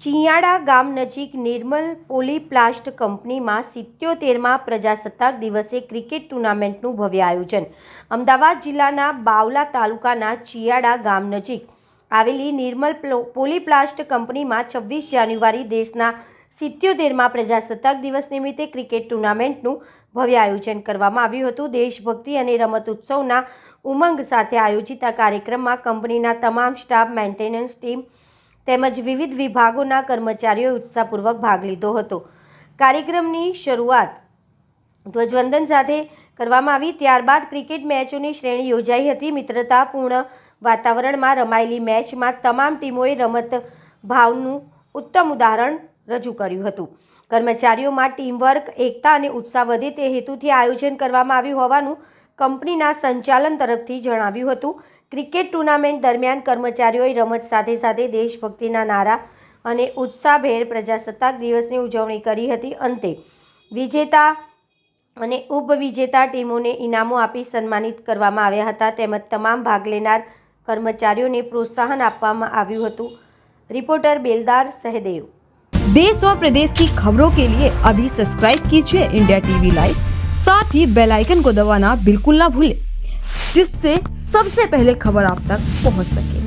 ચિયાડા ગામ નજીક નિર્મલ પોલીપ્લાસ્ટ કંપનીમાં 77મા પ્રજાસત્તાક દિવસે ક્રિકેટ ટૂર્નામેન્ટનું ભવ્ય આયોજન। અમદાવાદ જિલ્લાના બાવલા તાલુકાના ચિયાડા ગામ નજીક આવેલી નિર્મલ પોલીપ્લાસ્ટ કંપનીમાં 26 જાન્યુઆરી દેશના 77મા પ્રજાસત્તાક દિવસ નિમિત્તે ક્રિકેટ ટૂર્નામેન્ટનું ભવ્ય આયોજન કરવામાં આવ્યું હતું। દેશભક્તિ અને રમત ઉત્સવના ઉમંગ સાથે આયોજિત આ કાર્યક્રમમાં કંપનીના તમામ સ્ટાફ, મેન્ટેનન્સ ટીમ તેમજ વિવિધ વિભાગોના કર્મચારીઓએ ઉત્સાહપૂર્વક ભાગ લીધો હતો। કાર્યક્રમની શરૂઆત ધ્વજવંદન સાથે કરવામાં આવી। ત્યારબાદ ક્રિકેટ મેચોની શ્રેણી યોજાઈ હતી। મિત્રતાપૂર્ણ વાતાવરણમાં રમાયેલી મેચમાં તમામ ટીમોએ રમત ભાવનું ઉત્તમ ઉદાહરણ રજૂ કર્યું હતું। કર્મચારીઓમાં ટીમવર્ક, એકતા અને ઉત્સાહ વધે તે હેતુથી આયોજન કરવામાં આવ્યું હોવાનું કંપનીના સંચાલન તરફથી જણાવ્યું હતું। ક્રિકેટ ટૂર્નામેન્ટ દરમિયાન કર્મચારીઓએ રમત સાથે સાથે દેશભક્તિના નારા અને ઉત્સાહભેર પ્રજાસત્તાક દિવસની ઉજવણી કરી હતી। અંતે વિજેતા અને ઉપવિજેતા ટીમોને ઇનામો આપી સન્માનિત કરવામાં આવ્યા હતા તેમજ તમામ ભાગ લેનાર કર્મચારીઓને પ્રોત્સાહન આપવામાં આવ્યું હતું। रिपोर्टर बेलदार सहदेव। देश और प्रदेश की खबरों के लिए अभी सब्सक्राइब कीजिए इंडिया टीवी लाइव, साथ ही बेल आइकन को दबाना बिल्कुल ना भूलें, जिससे सबसे पहले खबर आप तक पहुंच सके।